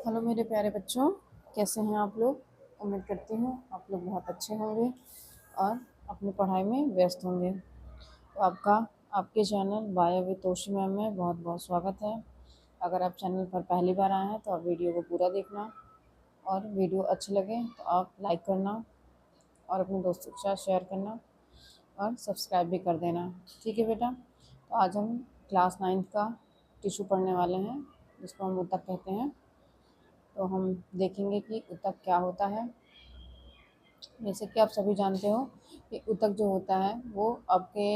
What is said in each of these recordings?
Hello मेरे प्यारे बच्चों, कैसे हैं आप लोग। उम्मीद करती हूँ आप लोग बहुत अच्छे होंगे और अपनी पढ़ाई में व्यस्त होंगे। तो आपका आपके channel bio with Toshi ma'am में बहुत बहुत स्वागत है। अगर आप चैनल पर पहली बार आए हैं तो आप वीडियो को पूरा देखना और वीडियो अच्छी लगे तो आप लाइक करना और अपने दोस्तों के साथ शेयर करना और सब्सक्राइब भी कर देना। ठीक है बेटा। तो आज हम क्लास 9 का टिश्यू पढ़ने वाले हैं, जिसको हम ऊतक कहते हैं। तो हम देखेंगे कि ऊतक क्या होता है। जैसे कि आप सभी जानते हो कि ऊतक जो होता है वो आपके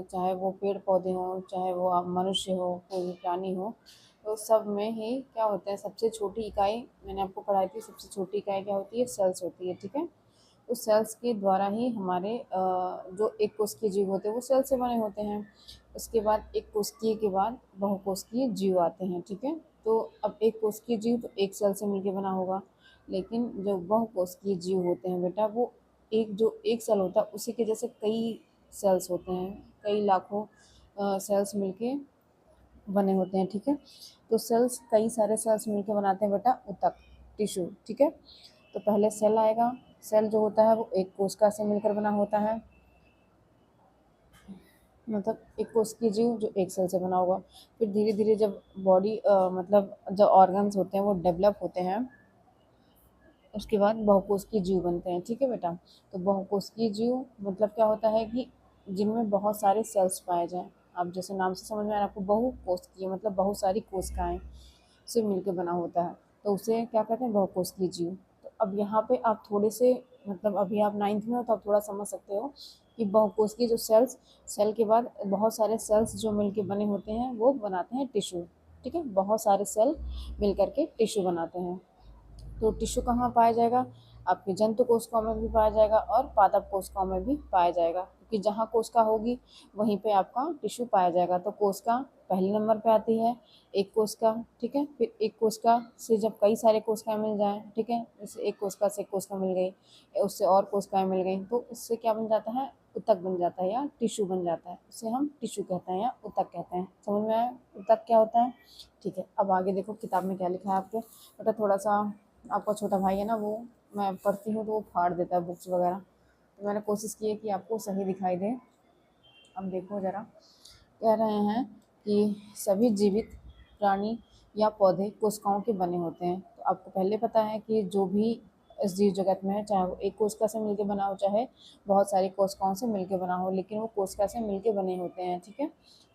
चाहे वो पेड़ पौधे हों, चाहे वो आप मनुष्य हो, कोई भी प्राणी हो, तो सब में ही क्या होता है, सबसे छोटी इकाई मैंने आपको पढ़ाई थी। सबसे छोटी इकाई क्या होती है? सेल्स होती है। ठीक है। उस सेल्स के द्वारा ही हमारे जो एक कोशिकीय जीव होते हैं वो सेल से बने होते हैं। उसके बाद एक कोशिकीय के बाद बहुकोशिकीय जीव आते हैं। ठीक है। तो अब एक कोशिकीय जीव तो एक सेल से मिलकर बना होगा, लेकिन जो बहुकोशिकीय जीव होते हैं बेटा, वो एक सेल होता है उसी के जैसे कई सेल्स होते हैं, कई लाखों सेल्स मिलके बने होते हैं। ठीक है। तो सेल्स, कई सारे सेल्स मिलके बनाते हैं बेटा ऊतक, टिश्यू। ठीक है। तो पहले सेल आएगा। सेल जो होता है वो एक कोशिका से मिलकर बना होता है, मतलब एक कोशिकीय जीव जो एक सेल से बना होगा। फिर धीरे धीरे जब बॉडी मतलब जो ऑर्गन्स होते हैं वो डेवलप होते हैं, उसके बाद बहुकोशिकीय जीव बनते हैं। ठीक है बेटा। तो बहुकोशिकीय जीव मतलब क्या होता है कि जिनमें बहुत सारे सेल्स पाए जाएं। आप जैसे नाम से समझ में आ रहा है आपको, बहुकोशिकीय मतलब बहुत सारी कोशिकाएं से मिलकर बना होता है, तो उसे क्या कहते हैं? बहुकोशिकीय जीव। तो अब यहाँ पे आप थोड़े से, मतलब अभी आप 9th में हो तो आप थोड़ा समझ सकते हो कि बहुकोशिकीय जो सेल्स, सेल के बाद बहुत सारे सेल्स जो मिलके बने होते हैं वो बनाते हैं टिश्यू। ठीक है। बहुत सारे सेल मिल करके टिश्यू बनाते हैं। तो टिश्यू कहाँ पाया जाएगा? आपके जंतु कोशिकाओं में भी पाया जाएगा और पादप कोशिकाओं में भी पाया जाएगा, क्योंकि जहाँ कोशिका होगी वहीं पे आपका टिश्यू पाया जाएगा। तो कोशिका पहले नंबर पे आती है, एक कोशिका। ठीक है। फिर एक कोशिका से जब कई सारे कोशिकाएं मिल जाएं, ठीक है, जैसे एक कोशिका से एक कोशिका मिल गई, उससे और कोशिकाएं मिल गई, तो इससे क्या बन जाता है? ऊतक बन जाता है या टिश्यू बन जाता है। उसे हम टिश्यू कहते हैं या ऊतक कहते हैं। समझ में आया ऊतक क्या होता है? ठीक है। अब आगे देखो किताब में क्या लिखा है आपके बेटा। थोड़ा सा आपका छोटा भाई है ना, वो मैं पढ़ती हूँ तो वो फाड़ देता है बुक्स वगैरह, तो मैंने कोशिश की है कि आपको सही दिखाई दे। अब देखो ज़रा, कह रहे हैं कि सभी जीवित प्राणी या पौधे कोशिकाओं के बने होते हैं। तो आपको पहले पता है कि जो भी इस जीव जगत में है, चाहे वो एक कोशिका से मिलके बना हो, चाहे बहुत सारी कोशिकाओं से मिलके बना हो, लेकिन वो कोशिका से मिलके बने होते हैं। ठीक है।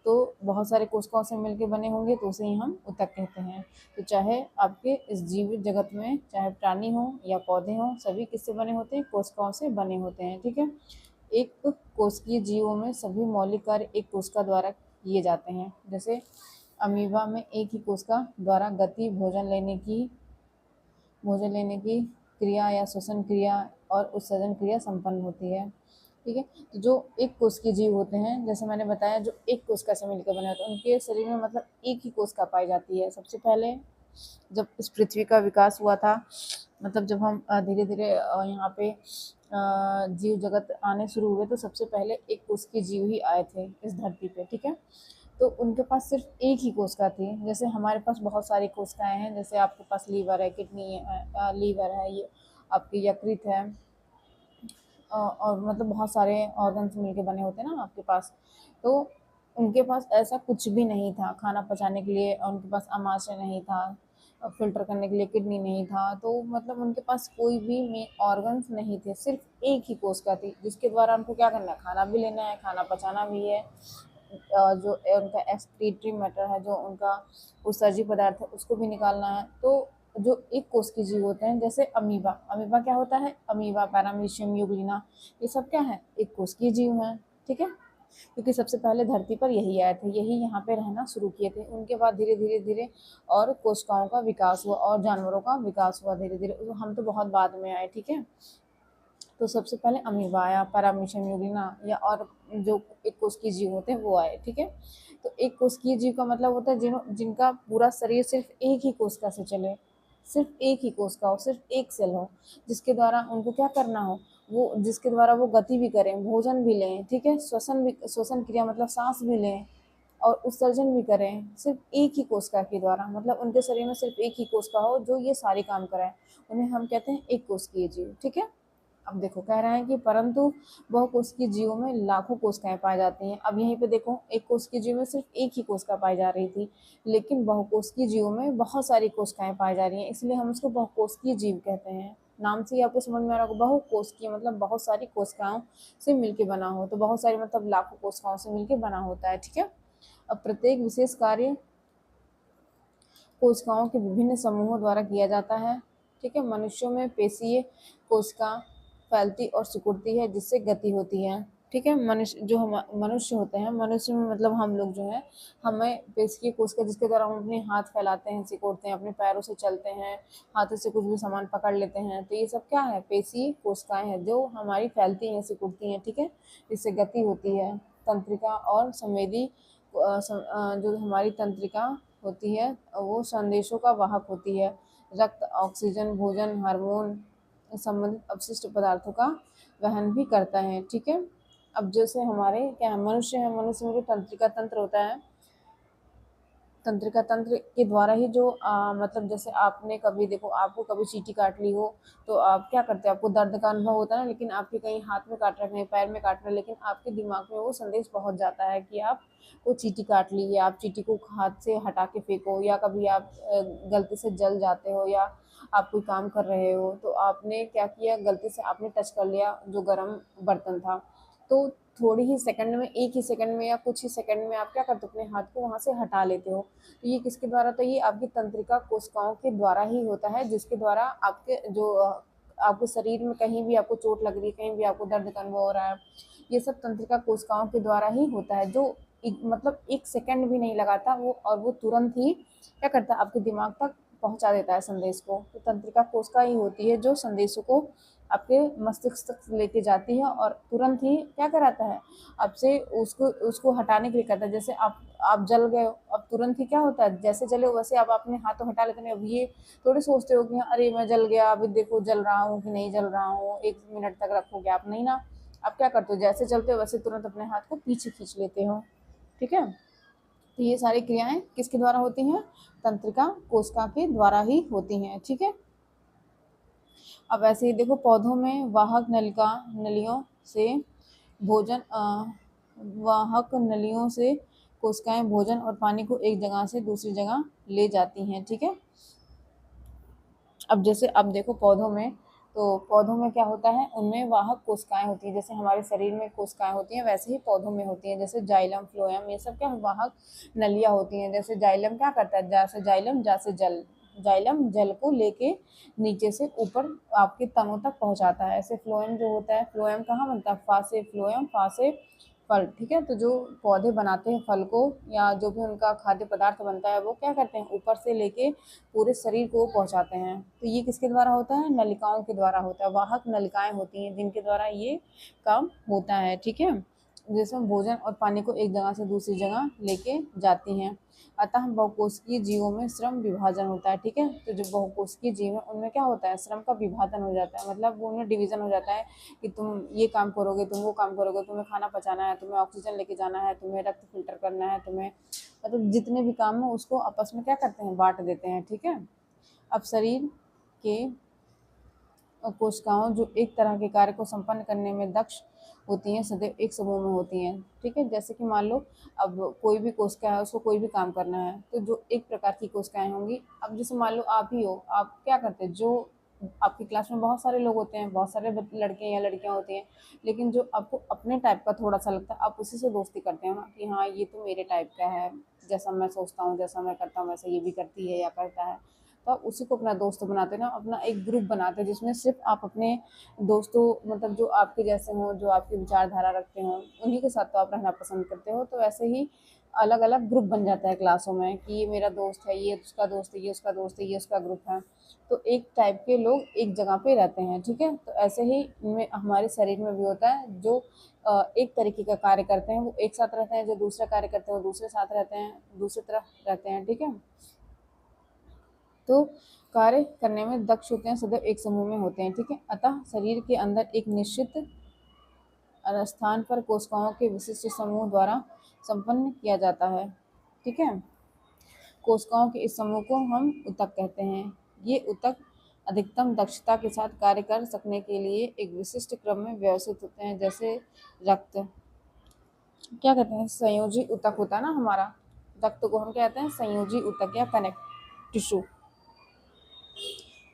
तो बहुत सारे कोशिकाओं से मिलके बने होंगे तो उसे ही हम ऊतक कहते हैं। तो चाहे आपके इस जीवित जगत में चाहे प्राणी हो या पौधे हों, सभी किससे बने होते हैं? कोशिकाओं से बने होते हैं। ठीक है। एक कोशिकीय जीवों में सभी मौलिक कार्य एक कोशिका द्वारा किए जाते हैं। जैसे अमीबा में एक ही कोशिका द्वारा गति, भोजन लेने की क्रिया या श्वसन क्रिया और उत्सर्जन क्रिया संपन्न होती है। ठीक है। तो जो एक कोशिकीय जीव होते हैं, जैसे मैंने बताया, जो एक कोशिका से मिलकर बने होते हैं, उनके शरीर में मतलब एक ही कोशिका पाई जाती है। सबसे पहले जब इस पृथ्वी का विकास हुआ था, मतलब जब हम धीरे धीरे यहाँ पे जीव जगत आने शुरू हुए, तो सबसे पहले एक कोशिकीय जीव ही आए थे इस धरती पे। ठीक है। तो उनके पास सिर्फ एक ही कोशिका थी। जैसे हमारे पास बहुत सारी कोशिकाएं हैं, जैसे आपके पास लीवर है, किडनी है, लीवर है, ये आपकी यकृत है, और मतलब बहुत सारे ऑर्गन्स मिलके बने होते हैं ना आपके पास। तो उनके पास ऐसा कुछ भी नहीं था। खाना पचाने के लिए उनके पास आमाशय नहीं था, फिल्टर करने के लिए किडनी नहीं था, तो मतलब उनके पास कोई भी मेन ऑर्गन्स नहीं थे। सिर्फ एक ही कोशिका थी जिसके द्वारा उनको क्या करना है? खाना भी लेना है, खाना पचाना भी है, जो उनका एक्सक्रीटरी मैटर है, जो उनका उत्सर्जी पदार्थ है, उसको भी निकालना है। तो जो एक कोशिकीय जीव होते हैं, जैसे अमीबा, अमीबा क्या होता है? अमीबा, पैरामीशियम, यूग्लिना, ये सब क्या है? एक कोशिकीय जीव हैं। ठीक है। क्योंकि सबसे पहले धरती पर यही आए थे, यही यहाँ पे रहना शुरू किए थे। उनके बाद धीरे धीरे धीरे और कोशिकाओं का विकास हुआ और जानवरों का विकास हुआ धीरे धीरे। हम तो बहुत बाद में आए। ठीक है। तो सबसे पहले अमीबा आया, पैरामीशियम, यूग्लिना, या और जो एक कोशिकीय जीव होते हैं वो आए। ठीक है। तो एक कोशिकीय जीव का मतलब होता है जिनका पूरा शरीर सिर्फ एक ही कोशिका से चले, सिर्फ एक ही कोशिका हो, सिर्फ एक सेल हो, जिसके द्वारा उनको क्या करना हो, वो जिसके द्वारा वो गति भी करें, भोजन भी लें, ठीक है, श्वसन क्रिया मतलब सांस भी लें, और उत्सर्जन भी करें सिर्फ एक ही कोशिका के द्वारा, मतलब उनके शरीर में सिर्फ एक ही कोशिका हो जो ये सारे काम कराए, उन्हें हम कहते हैं एक कोशिकीय जीव। ठीक है। अब देखो कह रहे हैं कि परंतु बहुकोशिकीय जीवों में लाखों कोशिकाएं पाई जाती हैं। अब यहीं पे देखो एक कोशिकीय जीव में सिर्फ एक ही कोशिका पाई जा रही थी, लेकिन बहुकोशिकीय जीवों में बहुत सारी कोशिकाएं पाई जा रही हैं, इसलिए हम उसको बहुकोशिकीय जीव कहते हैं। नाम से ही आपको समझ में आ रहा होगा, बहुकोशिकीय मतलब बहुत सारी कोशिकाओं से मिलकर बना हो, तो बहुत सारी मतलब लाखों कोशिकाओं से मिलकर बना होता है। ठीक है। अब प्रत्येक विशेष कार्य कोशिकाओं के विभिन्न समूहों द्वारा किया जाता है। ठीक है। मनुष्यों में पेशीय कोशिका फैलती और सिकुड़ती है जिससे गति होती है। ठीक है। मनुष्य जो हम मनुष्य होते हैं, मनुष्य में मतलब हम लोग जो है, हमें पेशीय कोशिका जिसके द्वारा हम अपने हाथ फैलाते हैं, सिकुड़ते हैं, अपने पैरों से चलते हैं, हाथों से कुछ भी सामान पकड़ लेते हैं, तो ये सब क्या है, पेशीय कोशिकाएं हैं जो हमारी फैलती हैं, सिकुड़ती हैं। ठीक है। इससे गति होती है। तंत्रिका और संवेदी जो हमारी तंत्रिका होती है वो संदेशों का वाहक होती है। रक्त, ऑक्सीजन, भोजन, हार्मोन संबंधित अपशिष्ट पदार्थों का वहन भी करता है। ठीक है। अब जैसे हमारे क्या है, मनुष्य है, मनुष्य में जो तंत्रिका तंत्र होता है, तंत्रिका तंत्र के द्वारा ही जो मतलब जैसे आपने कभी देखो, आपको कभी चींटी काट ली हो तो आप क्या करते हैं, आपको दर्द का अनुभव होता है ना, लेकिन आपके कहीं हाथ में काट रहा है, कहीं पैर में काट रहा है, लेकिन आपके दिमाग में वो संदेश पहुंच जाता है कि आप को चींटी काट ली है, आप चींटी को हाथ से हटा के फेंको, या कभी आप गलती से जल जाते हो, या आप कोई काम कर रहे हो तो आपने क्या किया, गलती से आपने टच कर लिया जो गर्म बर्तन था, तो थोड़ी ही सेकंड में, एक ही सेकंड में या कुछ ही सेकंड में आप क्या करते हो, अपने हाथ को वहां से हटा लेते हो। तो ये किसके द्वारा, तो ये आपकी तंत्रिका कोशिकाओं के द्वारा ही होता है, जिसके द्वारा आपके जो आपके शरीर में कहीं भी आपको चोट लग रही है, कहीं भी आपको दर्द का अनुभव हो रहा है, ये सब तंत्रिका कोशिकाओं के द्वारा ही होता है, जो मतलब एक सेकंड भी नहीं लगाता वो, और वो तुरंत ही क्या करता है, आपके दिमाग तक पहुंचा देता है संदेश को। तो तंत्रिका कोशिका ही होती है जो संदेशों को आपके मस्तिष्क तक लेके जाती है और तुरंत ही क्या कराता है, आपसे उसको उसको हटाने के लिए कहता है। जैसे आप जल गए हो, अब तुरंत ही क्या होता है, जैसे जले हो वैसे आप अपने हाथों हटा लेते हैं। अब ये थोड़ी सोचते हो कि अरे मैं जल गया, अभी देखो जल रहा हूँ कि नहीं जल रहा हूँ, 1 मिनट तक रखोगे आप, नहीं ना। आप क्या करते हो, जैसे चलते हो वैसे तुरंत अपने हाथ को पीछे खींच लेते हो। ठीक है। तो ये सारी क्रियाएं किसके द्वारा होती हैं, तंत्रिका कोशिका के द्वारा ही होती हैं। ठीक है। अब ऐसे ही देखो, पौधों में वाहक नलिका नलियों से भोजन वाहक नलियों से कोशिकाएं भोजन और पानी को एक जगह से दूसरी जगह ले जाती हैं। ठीक है। अब जैसे अब देखो पौधों में, तो पौधों में क्या होता है, उनमें वाहक कोशिकाएं होती हैं, जैसे हमारे शरीर में कोशिकाएं होती हैं वैसे ही पौधों में होती हैं, जैसे जाइलम, फ्लोएम, ये सब क्या वाहक नलियां होती हैं। जैसे जाइलम क्या करता है, जैसे जाइलम जैसे जल, जाइलम जल को लेके नीचे से ऊपर आपके तनों तक पहुंचाता है। ऐसे फ्लोएम जो होता है, फ्लोएम कहाँ बनता है, फा से फ्लोएम, फा से फल। ठीक है। तो जो पौधे बनाते हैं फल को, या जो भी उनका खाद्य पदार्थ बनता है, वो क्या करते हैं, ऊपर से लेके पूरे शरीर को पहुंचाते हैं। तो ये किसके द्वारा होता है, नलिकाओं के द्वारा होता है, वाहक नलिकाएं होती हैं जिनके द्वारा ये काम होता है। ठीक है। जिसमें भोजन और पानी को एक जगह से दूसरी जगह लेके जाती हैं। अतः बहुकोशिकीय जीवों में श्रम विभाजन होता है। ठीक है। तो जो बहुकोशिकीय जीव है उनमें क्या होता है, श्रम का विभाजन हो जाता है, मतलब वो उनमें डिवीजन हो जाता है कि तुम ये काम करोगे, तुम वो काम करोगे, तुम्हें खाना पचाना है, तुम्हें ऑक्सीजन लेके जाना है, तुम्हें रक्त फिल्टर करना है, तुम्हें मतलब जितने भी काम है उसको आपस में क्या करते हैं, बांट देते हैं। ठीक है। अब शरीर के कोशिकाओं जो एक तरह के कार्य को संपन्न करने में दक्ष होती हैं, सदैव एक समूह में होती हैं। ठीक है। जैसे कि मान लो अब कोई भी कोशिका है, उसको कोई भी काम करना है, तो जो एक प्रकार की कोशिकाएं होंगी। अब जैसे मान लो आप ही हो, आप क्या करते हैं, जो आपकी क्लास में बहुत सारे लोग होते हैं, बहुत सारे लड़के या लड़कियां होती हैं, लेकिन जो आपको अपने टाइप का थोड़ा सा लगता है, आप उसी से दोस्ती करते हो ना, कि हाँ ये तो मेरे टाइप का है, जैसा मैं सोचता हूँ, जैसा मैं करता हूँ वैसा ये भी करती है या करता है, तो आप उसी को अपना दोस्त बनाते ना, अपना एक ग्रुप बनाते हैं जिसमें सिर्फ आप अपने दोस्तों, मतलब जो आपके जैसे हों, जो आपकी विचारधारा रखते हों, उन्हीं के साथ तो आप रहना पसंद करते हो। तो ऐसे ही अलग अलग ग्रुप बन जाता है क्लासों में कि ये मेरा दोस्त है, ये उसका दोस्त है, ये उसका दोस्त है, ये उसका ग्रुप है। तो एक टाइप के लोग एक जगह पे रहते हैं। ठीक है। तो ऐसे ही हमारे शरीर में भी होता है, जो एक तरीके का कार्य करते हैं वो एक साथ रहते हैं, जो दूसरा कार्य करते हैं वो दूसरे साथ रहते हैं, दूसरी तरफ रहते हैं। ठीक है। तो कार्य करने में दक्ष होते हैं, सदैव एक समूह में होते हैं। ठीक है। अतः शरीर के अंदर एक निश्चित स्थान पर कोशिकाओं के विशिष्ट समूह द्वारा संपन्न किया जाता है। ठीक है, कोशिकाओं के इस समूह को हम ऊतक कहते हैं। ये ऊतक अधिकतम दक्षता के साथ कार्य कर सकने के लिए एक विशिष्ट क्रम में व्यवस्थित होते हैं। जैसे रक्त, क्या कहते हैं, संयोजी ऊतक होता है ना हमारा, रक्त को हम कहते हैं संयोजी ऊतक या कनेक्ट टिश्यू।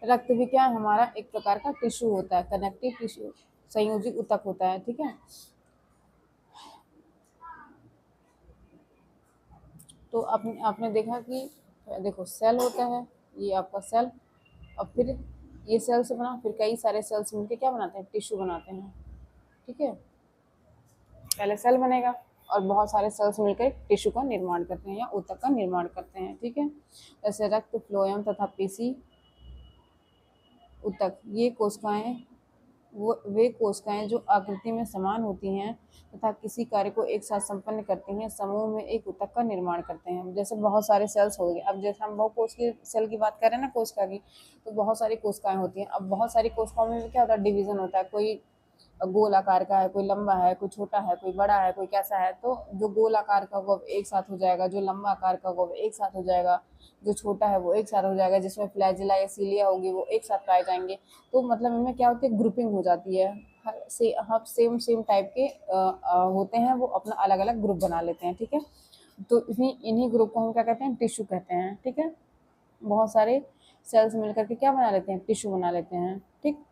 रक्त भी क्या है, हमारा एक प्रकार का टिश्यू होता है, कनेक्टिव टिश्यू, संयोजी ऊतक होता है। ठीक है, तो आपने आपने देखा कि देखो सेल होता है, ये आपका सेल, और फिर ये सेल से बना, फिर कई सारे सेल्स मिलकर क्या बनाते हैं, टिश्यू बनाते हैं। ठीक है, पहले सेल बनेगा और बहुत सारे सेल्स मिलकर टिश्यू का निर्माण करते हैं या ऊतक का निर्माण करते हैं। ठीक है, जैसे रक्त, फ्लोएम तथा पेशी ऊतक, ये कोशिकाएं, वो वे कोशिकाएं जो आकृति में समान होती हैं तथा किसी कार्य को एक साथ संपन्न करती हैं, समूह में एक ऊतक का निर्माण करते हैं। जैसे बहुत सारे सेल्स हो गए, अब जैसे हम बहुकोशिकीय सेल की बात कर रहे हैं ना, कोशिका की, तो बहुत सारी कोशिकाएं होती हैं। अब बहुत सारी कोशिकाओं में भी क्या होता है, डिवीजन होता है, कोई गोल आकार का है, कोई लंबा है, कोई छोटा है, कोई बड़ा है, कोई कैसा है। तो जो गोल आकार का होगा वो एक साथ हो जाएगा, जो लंबा आकार का होगा वो एक साथ हो जाएगा, जो छोटा है वो एक साथ हो जाएगा, जिसमें फ्लैजिला या सीलिया होगी वो एक साथ पाए जाएंगे। तो मतलब इनमें क्या होती है, ग्रुपिंग हो जाती है। हर सेम सेम टाइप के होते हैं, वो अपना अलग अलग ग्रुप बना लेते हैं। ठीक है, तो इन्हीं इन्हीं ग्रुप को हम क्या कहते हैं, टिश्यू कहते हैं। ठीक है, बहुत सारे सेल्स मिलकर के क्या बना लेते हैं, टिश्यू बना लेते हैं। ठीक,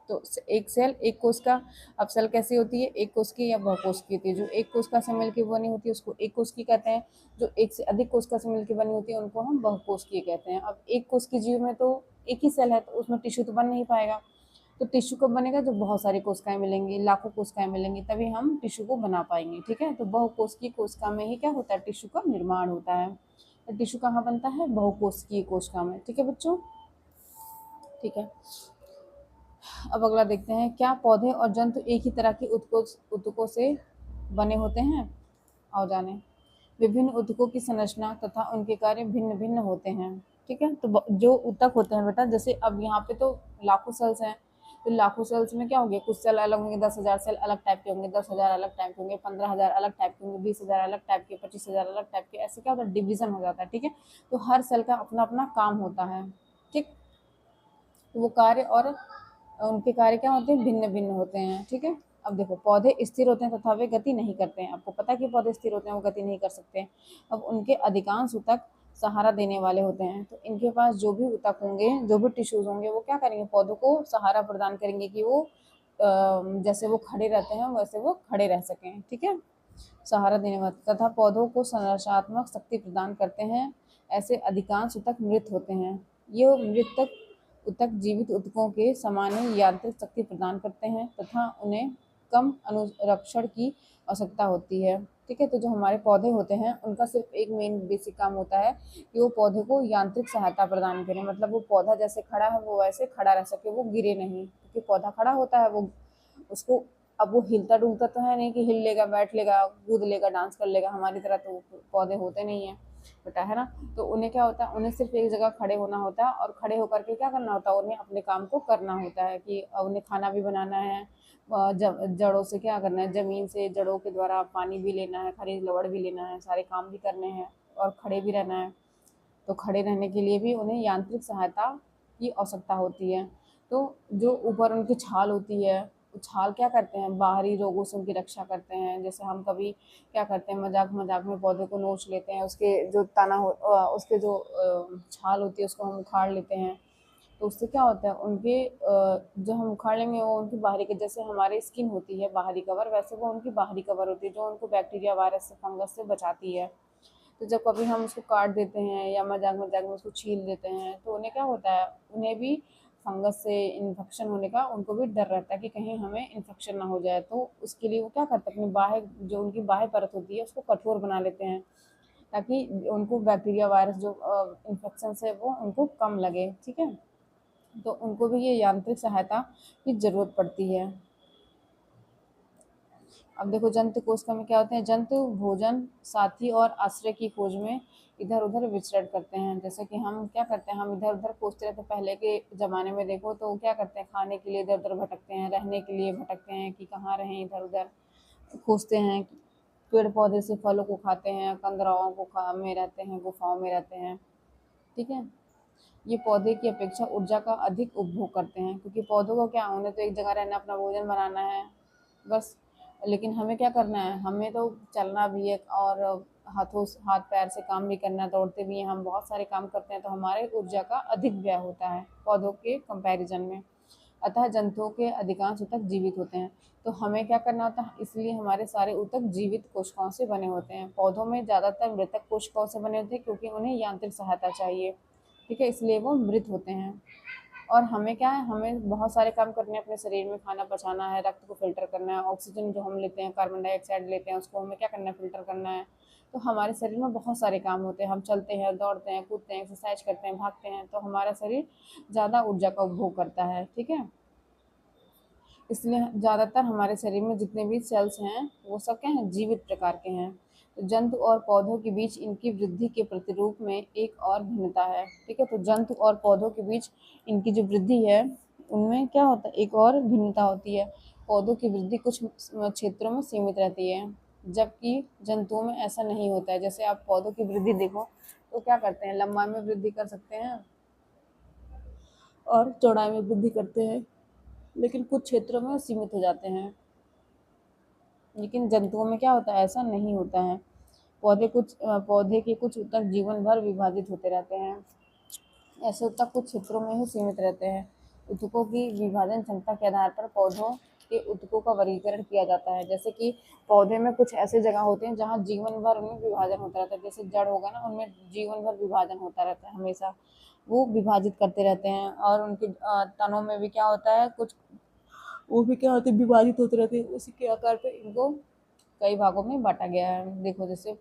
तो एक सेल, एक कोशिका। अब सेल कैसी होती है, एक कोशिकीय या बहुकोशिकीय होती है। जो एक कोशिका से मिलकर बनी होती है उसको एक कोशिकीय कहते हैं। जो एक से अधिक कोशिका से मिलकर बनी होती है उनको हम बहुकोशिकीय कहते हैं। अब एक कोशिकीय जीव में तो एक ही सेल है, तो उसमें टिश्यू तो बन नहीं पाएगा। तो टिश्यू कब बनेगा, जब बहुत सारी कोशिकाएं मिलेंगी, लाखों कोशिकाएं मिलेंगी, तभी हम टिश्यू को बना पाएंगे। ठीक है, तो बहुकोशिकीय कोशिका में ही क्या होता है, टिश्यू का निर्माण होता है। तो टिश्यू कहाँ बनता है, बहुकोशिकीय कोशिका में। ठीक है बच्चों, ठीक है। अब अगला देखते हैं, क्या पौधे और जंतु एक ही तरह की ऊतकों से बने होते हैं? आओ जाने। विभिन्न ऊतकों की संरचना तथा उनके कार्य भिन्न भिन्न होते हैं। ठीक है, तो जो ऊतक होते हैं बेटा, जैसे अब यहाँ पे तो लाखों सेल्स हैं, तो लाखों सेल्स में क्या होंगे, कुछ सेल अलग होंगे, 10,000 सेल अलग टाइप के होंगे, 10,000 अलग टाइप के होंगे, 15,000 अलग टाइप के होंगे, 20,000 अलग टाइप के, 25,000 अलग टाइप के, ऐसे क्या होता है, डिवीजन हो जाता है। ठीक है, तो हर सेल का अपना अपना काम होता है। ठीक, तो वो कार्य और उनके कार्य क्या होते हैं, भिन्न भिन्न होते हैं। ठीक है, अब देखो, पौधे स्थिर होते हैं तथा वे गति नहीं करते हैं। आपको पता है कि पौधे स्थिर होते हैं, वो गति नहीं कर सकते हैं। अब उनके अधिकांश ऊतक सहारा देने वाले होते हैं। तो इनके पास जो भी ऊतक होंगे, जो भी टिश्यूज होंगे, वो क्या करेंगे, पौधों को सहारा प्रदान करेंगे कि वो जैसे वो खड़े रहते हैं वैसे वो खड़े रह सकें। ठीक है, सहारा देने वाले तथा पौधों को संरचनात्मक शक्ति प्रदान करते हैं। ऐसे अधिकांश ऊतक मृत होते हैं। ये मृतक ऊतक जीवित ऊतकों के समान ही यांत्रिक शक्ति प्रदान करते हैं तथा उन्हें कम अनुरक्षण की आवश्यकता होती है। ठीक है, तो जो हमारे पौधे होते हैं उनका सिर्फ एक मेन बेसिक काम होता है कि वो पौधे को यांत्रिक सहायता प्रदान करें। मतलब वो पौधा जैसे खड़ा है वो वैसे खड़ा रह सके, वो गिरे नहीं, क्योंकि पौधा खड़ा होता है, वो उसको, अब वो हिलता डुलता तो है नहीं कि हिल लेगा, बैठ लेगा, कूद लेगा, डांस कर लेगा, हमारी तरह तो पौधे होते नहीं है बेटा, है ना। तो उन्हें क्या होता है, उन्हें सिर्फ एक जगह खड़े होना होता है, और खड़े होकर के क्या करना होता है, उन्हें अपने काम को करना होता है कि उन्हें खाना भी बनाना है, जड़ों से क्या करना है, जमीन से जड़ों के द्वारा पानी भी लेना है, खनिज लवण भी लेना है, सारे काम भी करने हैं और खड़े भी रहना है। तो खड़े रहने के लिए भी उन्हें यांत्रिक सहायता की आवश्यकता होती है। तो जो ऊपर उनकी छाल होती है, छाल क्या करते हैं, बाहरी रोगों से उनकी रक्षा करते हैं। जैसे हम कभी क्या करते हैं, मजाक मजाक में पौधे को नोच लेते हैं, उसके जो तना हो उसके जो छाल होती है उसको हम उखाड़ लेते हैं। तो उससे क्या होता है, उनके जो हम उखाड़ लेंगे वो उनकी बाहरी के, जैसे हमारी स्किन होती है बाहरी कवर, वैसे वो उनकी बाहरी कवर होती है जो उनको बैक्टीरिया, वायरस से, फंगस से बचाती है। तो जब कभी हम उसको काट देते हैं या मजाक मजाक में उसको छील देते हैं, तो उन्हें क्या होता है, उन्हें भी फंगस से इन्फेक्शन होने का उनको भी डर रहता है कि कहीं हमें इन्फेक्शन ना हो जाए। तो उसके लिए वो क्या करते हैं, अपनी बाह्य, जो उनकी बाह्य परत होती है उसको कठोर बना लेते हैं, ताकि उनको बैक्टीरिया, वायरस जो इन्फेक्शन से वो उनको कम लगे। ठीक है, तो उनको भी ये यांत्रिक सहायता की ज़रूरत पड़ती है। अब देखो, जंतु कोशिका में क्या होते हैं, जंतु भोजन, साथी और आश्रय की खोज में इधर उधर विचरण करते हैं। जैसे कि हम क्या करते हैं, हम इधर उधर खोजते रहते हैं। पहले के ज़माने में देखो तो क्या करते हैं, खाने के लिए इधर उधर भटकते हैं, रहने के लिए भटकते हैं कि कहाँ रहें, इधर उधर खोजते हैं। पेड़ पौधे से फलों को खाते हैं, कंदराओं को खा में रहते हैं, गुफाओं में रहते हैं, ठीक है। ये पौधे की अपेक्षा ऊर्जा का अधिक उपभोग करते हैं, क्योंकि पौधों को क्या, उन्हें तो एक जगह रहना, अपना भोजन बनाना है बस। लेकिन हमें क्या करना है, हमें तो चलना भी है और हाथ पैर से काम भी करना है, दौड़ते भी हैं, हम बहुत सारे काम करते हैं, तो हमारे ऊर्जा का अधिक व्यय होता है पौधों के कंपैरिजन में। अतः जंतुओं के अधिकांश ऊतक जीवित होते हैं। तो हमें क्या करना होता है, इसलिए हमारे सारे ऊतक जीवित कोशिकाओं से बने होते हैं। पौधों में ज़्यादातर मृतक कोशिकाओं से बने होते हैं, क्योंकि उन्हें यांत्रिक सहायता चाहिए, ठीक है, इसलिए वो मृत होते हैं। और हमें क्या है, हमें बहुत सारे काम करने हैं अपने शरीर में, खाना पचाना है, रक्त को फिल्टर करना है, ऑक्सीजन जो हम लेते हैं, कार्बन डाइऑक्साइड लेते हैं, उसको हमें क्या करना है, फिल्टर करना है। तो हमारे शरीर में बहुत सारे काम होते हैं, हम चलते हैं, दौड़ते हैं, कूदते हैं, एक्सरसाइज करते हैं, भागते हैं, तो हमारा शरीर ज़्यादा ऊर्जा का उपभोग करता है, ठीक है। इसलिए ज़्यादातर हमारे शरीर में जितने भी सेल्स हैं वो सब क्या हैं, जीवित प्रकार के हैं। तो जंतु और पौधों के बीच इनकी वृद्धि के प्रतिरूप में एक और भिन्नता है, ठीक है। तो जंतु और पौधों के बीच इनकी जो वृद्धि है उनमें क्या होता है, एक और भिन्नता होती है। पौधों की वृद्धि कुछ क्षेत्रों में सीमित रहती है, जबकि जंतुओं में ऐसा नहीं होता है। जैसे आप पौधों की वृद्धि देखो तो क्या करते हैं, लंबाई में वृद्धि कर सकते हैं और चौड़ाई में वृद्धि करते हैं, लेकिन कुछ क्षेत्रों में वो सीमित हो जाते हैं। लेकिन जंतुओं में क्या होता है, ऐसा नहीं होता है। पौधे के कुछ ऊतक जीवन भर विभाजित होते रहते हैं। ऐसे ऊतक कुछ क्षेत्रों में ही सीमित रहते हैं। ऊतकों की विभाजन क्षमता के आधार पर पौधों के ऊतकों का वर्गीकरण किया जाता है। जैसे कि पौधे में कुछ ऐसे जगह होते हैं जहाँ जीवन भर उनमें विभाजन होता रहता है। जैसे जड़ होगा ना, उनमें जीवन भर विभाजन होता रहता है, हमेशा वो विभाजित करते रहते हैं। और उनके तनों में भी क्या होता है, कुछ वो भी क्या होते हैं, विभाजित होते रहते हैं। उसी के आकार पे इनको कई भागों में बांटा गया है। देखो जैसे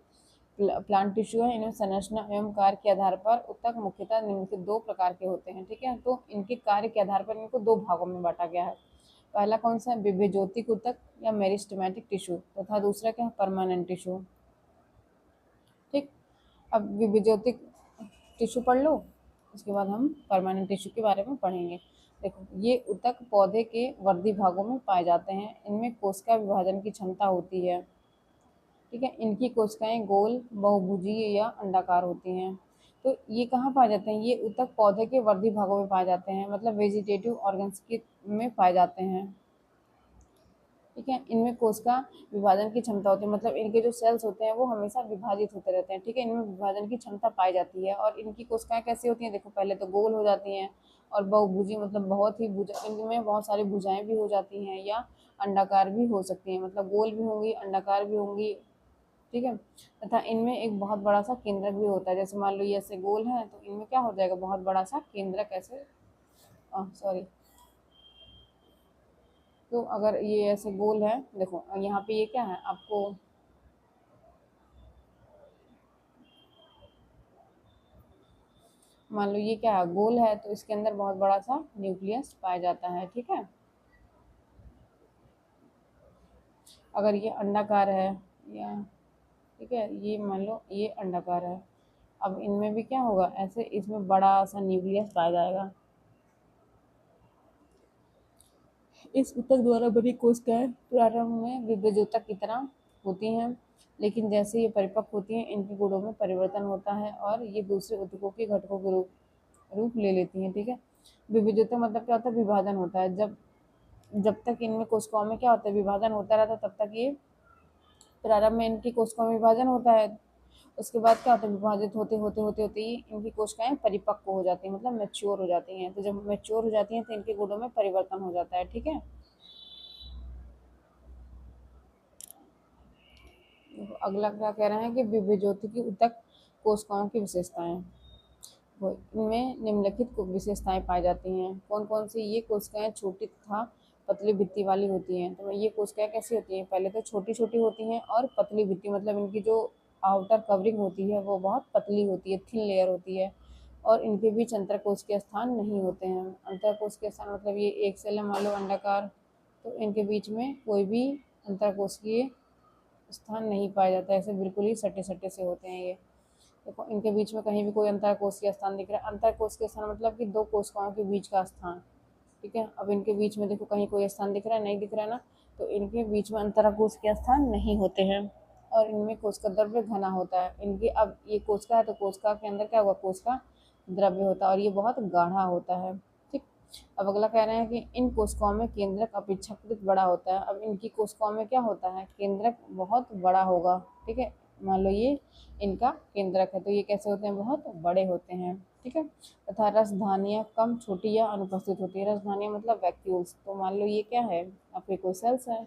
प्लांट टिश्यू है, इनमें संरचना एवं कार्य के आधार पर ऊतक मुख्यतः निम्नलिखित दो प्रकार के होते हैं, ठीक है। तो इनके कार्य के आधार पर इनको दो भागों में बांटा गया है। पहला कौन सा है, विभेज्योतिक ऊतक या मेरिस्टेमेटिक टिश्यू, तथा दूसरा क्या है, परमानेंट टिश्यू, ठीक। अब विभेज्योतिक टिश्यू पढ़ लो, उसके बाद हम परमानेंट टिश्यू के बारे में पढ़ेंगे। देखो ये ऊतक पौधे के वर्धी भागों में पाए जाते हैं। इनमें कोशिका विभाजन की क्षमता होती है, ठीक है। इनकी कोशिकाएं गोल, बहुभुजीय या अंडाकार होती हैं। तो ये कहाँ पाए जाते हैं, ये ऊतक पौधे के वर्धी भागों में पाए जाते हैं, मतलब वेजिटेटिव ऑर्गन्स के में पाए जाते हैं, ठीक है। इनमें कोशिका विभाजन की क्षमता होती है, मतलब इनके जो सेल्स होते हैं वो हमेशा विभाजित होते रहते हैं, ठीक है। इनमें विभाजन की क्षमता पाई जाती है। और इनकी कोशिकाएं कैसी होती हैं, देखो पहले तो गोल हो जाती हैं, और बहुभुजी मतलब बहुत ही भुजा, इनमें बहुत सारी भुजाएं भी हो जाती हैं, या अंडाकार भी हो सकती हैं, मतलब गोल भी होंगी, अंडाकार भी होंगी, ठीक है। तथा इनमें एक बहुत बड़ा सा केंद्रक भी होता है। जैसे मान लो ये ऐसे गोल है, तो इनमें क्या हो जाएगा, बहुत बड़ा सा केंद्रक ऐसे, सॉरी। तो अगर ये ऐसे गोल है, देखो यहाँ पे ये क्या है आपको, मान लो ये क्या है, गोल है, तो इसके अंदर बहुत बड़ा सा न्यूक्लियस पाया जाता है, ठीक है। अगर ये अंडाकार है, या ठीक है, ये मान लो ये अंडाकार है, अब इनमें भी क्या होगा, ऐसे इसमें बड़ा सा न्यूक्लियस पाया जाएगा। इस ऊतक द्वारा बनी कोशिकाएं प्रारंभ में विभेद्योतक की तरह होती हैं, लेकिन जैसे ये परिपक्व होती हैं, इनके गुणों में परिवर्तन होता है और ये दूसरे ऊतकों के घटकों के रूप ले लेती हैं, ठीक है। विभेद्योतक मतलब क्या होता है, विभाजन होता है। जब जब तक इनमें कोशिकाओं में क्या होता है, विभाजन होता रहता है, तब तक ये प्रारंभ में इनकी कोशिकाओं में विभाजन होता है। उसके बाद क्या होता है, विभाजित होते होते होते होते ही इनकी कोशिकाएं परिपक्व हो जाती हैं, मतलब मैच्योर हो जाती हैं। तो जब मैच्योर हो जाती हैं तो इनके गुणों में परिवर्तन हो जाता है, ठीक है। अगला क्या कह रहे हैं कि विभेज्योतिकी ऊतक कोशिकाओं की विशेषताएं, इनमें निम्नलिखित विशेषताएं पाई जाती हैं। कौन कौन सी, ये कोशिकाएं छोटी तथा पतली भित्ति वाली होती हैं। तो ये कोशिकाएं कैसी होती हैं, पहले तो छोटी छोटी होती हैं और पतली भित्ति, मतलब इनकी जो आउटर कवरिंग होती है वो बहुत पतली होती है, थिन लेयर होती है। और इनके बीच अंतरकोशिकीय स्थान नहीं होते हैं। अंतरकोशिकीय स्थान मतलब ये एक सेल है, मान लो अंडाकार, तो इनके बीच में कोई भी अंतरकोशिकीय स्थान नहीं पाया जाता है, ऐसे बिल्कुल ही सटे सटे से होते हैं ये। देखो इनके बीच में कहीं भी कोई अंतरकोशिकीय स्थान दिख रहा है, अंतरकोशिकीय स्थान मतलब कि दो कोशिकाओं के बीच का स्थान, ठीक है। अब इनके बीच में देखो कहीं कोई स्थान दिख रहा है, नहीं दिख रहा है ना, तो इनके बीच में अंतरकोशिकीय स्थान नहीं होते हैं। और इनमें कोशिका द्रव्य घना होता है। इनकी अब ये कोशिका है तो कोशिका के अंदर क्या हुआ, कोशिका द्रव्य होता है और ये बहुत गाढ़ा होता है। ठीक। अब अगला कह रहे हैं कि इन कोशिकाओं में केंद्रक अपेक्षाकृत बड़ा होता है। अब इनकी कोशिकाओं में क्या होता है, केंद्रक बहुत बड़ा होगा। ठीक है, मान लो ये इनका केंद्रक है तो ये कैसे होते हैं, बहुत बड़े होते हैं। ठीक है, तथा रसधानियाँ कम, छोटी या अनुपस्थित होती है। रसधानियाँ मतलब वैक्यूल्स, तो मान लो ये क्या है, आपके कोई सेल्स है।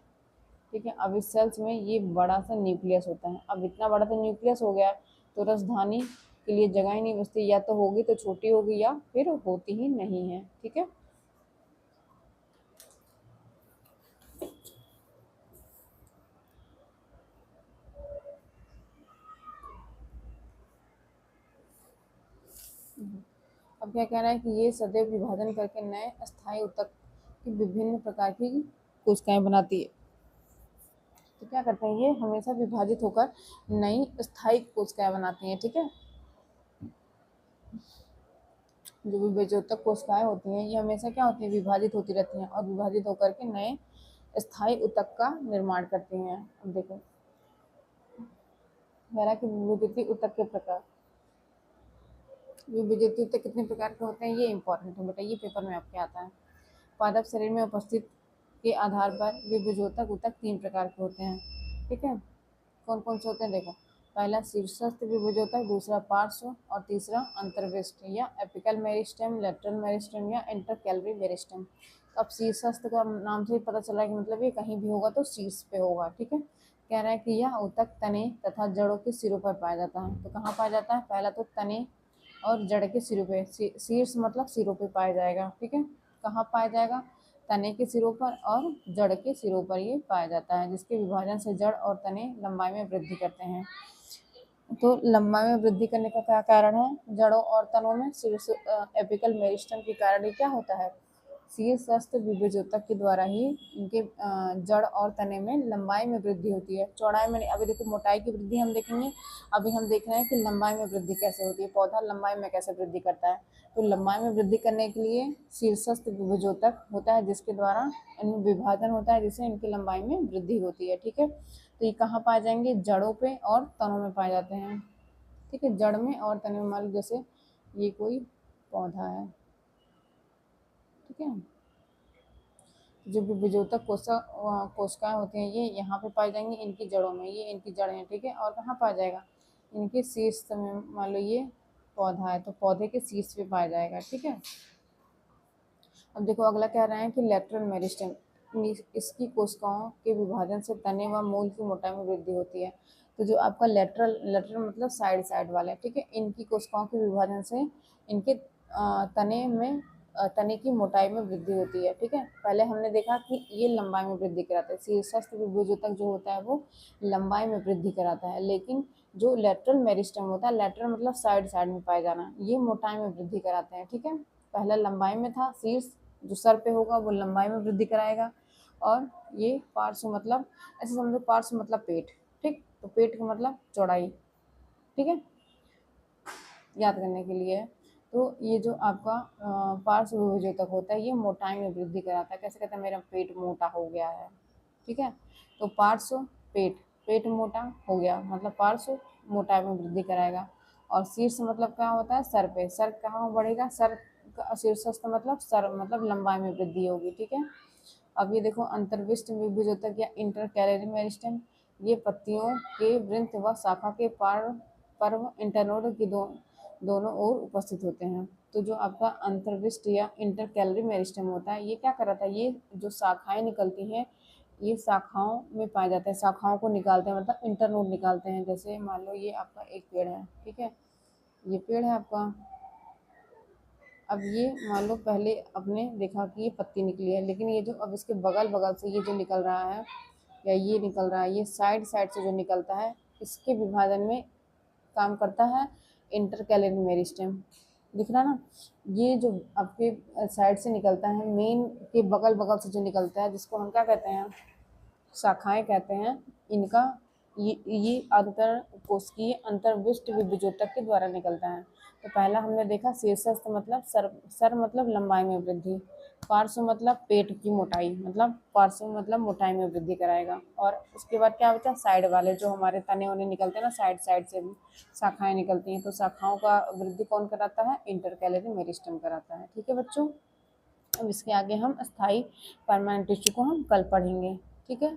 ठीक है, अब इस सेल्स में ये बड़ा सा न्यूक्लियस होता है। अब इतना बड़ा तो न्यूक्लियस हो गया तो रसधानी के लिए जगह ही नहीं बचती, या तो होगी तो छोटी होगी या फिर होती ही नहीं है। ठीक है, अब क्या कह रहा है कि ये सदैव विभाजन करके नए अस्थायी ऊतक की विभिन्न प्रकार की कोशिकाएं बनाती है। तो क्या करते हैं, ये हमेशा विभाजित होकर नई स्थायी कोशिकाएं बनाती हैं। ठीक है, जो भी बेजोतक कोशिकाएं होती हैं ये हमेशा क्या होती हैं, विभाजित होती रहती हैं और विभाजित होकर के नए स्थायी ऊतक का निर्माण करती हैं। अब देखो कह रहा है कि विभजित ऊतक के प्रकार, विभजित ऊतक कितने प्रकार के होते हैं, ये इंपॉर्टेंट है बेटा, ये पेपर में आपके आता है। पादप शरीर में उपस्थित के आधार पर विभजोतक ऊतक 3 प्रकार के होते हैं। ठीक है, कौन कौन से होते हैं देखो, पहला शीर्षस्थ विभजोतक, दूसरा पार्श्व और तीसरा अंतर्विष्ट या एपिकल मेरिस्टेम, लेटरल मेरिस्टेम या इंटरकैलरी मेरिस्टेम। तो अब शीर्षस्थ का नाम से ही पता चला कि मतलब ये कहीं भी होगा तो शीर्ष पे होगा। ठीक है, कह रहा है कि यह ऊतक तने तथा जड़ों के सिरों पर पाया जाता है। तो कहाँ पाया जाता है, पहला तो तने और जड़ के सिरों पे, शीर्ष मतलब सिरों पे पाया जाएगा। ठीक है, कहाँ पाया जाएगा, तने के सिरों पर और जड़ के सिरों पर ये पाया जाता है, जिसके विभाजन से जड़ और तने लंबाई में वृद्धि करते हैं। तो लंबाई में वृद्धि करने का क्या कारण है, जड़ों और तनों में शीर्ष एपिकल मेरिस्टम के कारण ये क्या होता है, शीर्षस्थ विभजोतक के द्वारा ही इनके जड़ और तने में लंबाई में वृद्धि होती है, चौड़ाई में नहीं। अभी देखो मोटाई की वृद्धि हम देखेंगे, अभी हम देख रहे हैं कि लंबाई में वृद्धि कैसे होती है, पौधा लंबाई में कैसे वृद्धि करता है। तो लंबाई में वृद्धि करने के लिए शीर्षस्थ विभजोतक होता है जिसके द्वारा इनमें विभाजन होता है, जिससे इनकी लंबाई में वृद्धि होती है। ठीक है, तो ये कहाँ पाए जाएंगे, जड़ों पे और तनों में पाए जाते हैं। ठीक है, जड़ में और तने में, मान लो जैसे ये कोई पौधा है। ठीक है, जो भी विभजोतक कोशिकाएं होती हैं ये यहाँ पे पाई जाएंगी, इनकी जड़ों में, ये इनकी जड़ है। ठीक है, और कहाँ पाया जाएगा, इनके शीर्ष में, मान लो ये पौधा है तो पौधे के शीर्ष पे पाया जाएगा। ठीक है, अब देखो अगला कह रहे हैं कि लेटरल मेरिस्टेम, इसकी कोशिकाओं के विभाजन से तने व मूल की मोटाई में वृद्धि होती है। तो जो आपका लेटरल, लेटरल मतलब साइड साइड वाले, ठीक है, इनकी कोशिकाओं के विभाजन से इनके तने में तने की मोटाई में वृद्धि होती है। ठीक है, पहले हमने देखा कि ये लंबाई में वृद्धि कराता है, शीर्षस्थ विभजोतक जो होता है वो लंबाई में वृद्धि कराता है, लेकिन जो लेटरल मेरिस्टेम होता है, लेटरल मतलब साइड साइड में पाए जाना, ये मोटाई में वृद्धि कराते हैं। ठीक है, पहला लंबाई में था, शीर्ष जो सर पे होगा वो लंबाई में वृद्धि कराएगा, और ये पार्श्व मतलब, ऐसे समझो पार्श्व मतलब पेट। ठीक, तो पेट का मतलब चौड़ाई। ठीक है, याद करने के लिए। तो ये जो आपका पार्श्व विभजोतक होता है ये मोटाई में वृद्धि कराता है। कैसे कहते हैं, मेरा पेट मोटा हो गया है। ठीक है, तो पार्श्व पेट, पेट मोटा हो गया मतलब पार्श्व मोटाई में वृद्धि कराएगा। और शीर्ष मतलब क्या होता है, सर पे, सर कहाँ बढ़ेगा, सर शीर्षस्थ मतलब सर मतलब लंबाई में वृद्धि होगी। ठीक है, अब ये देखो अंतर्विष्ट विभजोतक या इंटरकैलरी मेरिस्टेम, ये पत्तियों के वृंत व शाखा के पर्व इंटरनोड की दोनों ओर उपस्थित होते हैं। तो जो आपका अंतर्विष्ट या इंटरकैलरी मेरिस्टेम होता है ये क्या कराता है, ये जो शाखाएं निकलती हैं ये शाखाओं में पाए जाते हैं, शाखाओं को निकालते हैं मतलब इंटरनोड निकालते हैं। जैसे मान लो ये आपका एक पेड़ है। ठीक है, ये पेड़ है आपका, अब ये मान लो पहले आपने देखा कि ये पत्ती निकली है, लेकिन ये जो अब इसके बगल बगल से ये जो निकल रहा है या ये निकल रहा है, ये साइड साइड से जो निकलता है इसके विभाजन में काम करता है इंटरकैलरी मेरिस्टेम। दिख रहा ना, ये जो आपके साइड से निकलता है, मेन के बगल बगल से जो निकलता है जिसको हम क्या कहते हैं, शाखाएं कहते हैं, इनका ये अंतर कोशिकीय अंतर्विष्ट विभुजोतक के द्वारा निकलता है। तो पहला हमने देखा शीर्षस्थ मतलब सर मतलब लंबाई में वृद्धि, पार्श्व मतलब पेट की मोटाई, मतलब पार्श्व मतलब मोटाई में वृद्धि कराएगा। और उसके बाद क्या बचा, साइड वाले जो हमारे तने वने निकलते हैं ना, साइड साइड से भी शाखाएं निकलती हैं, तो शाखाओं का वृद्धि कौन कराता है, इंटरकैलरी मेरिस्टम कराता है। ठीक है बच्चों, अब इसके आगे हम स्थायी परमानेंट टिश्यू को हम कल पढ़ेंगे। ठीक है।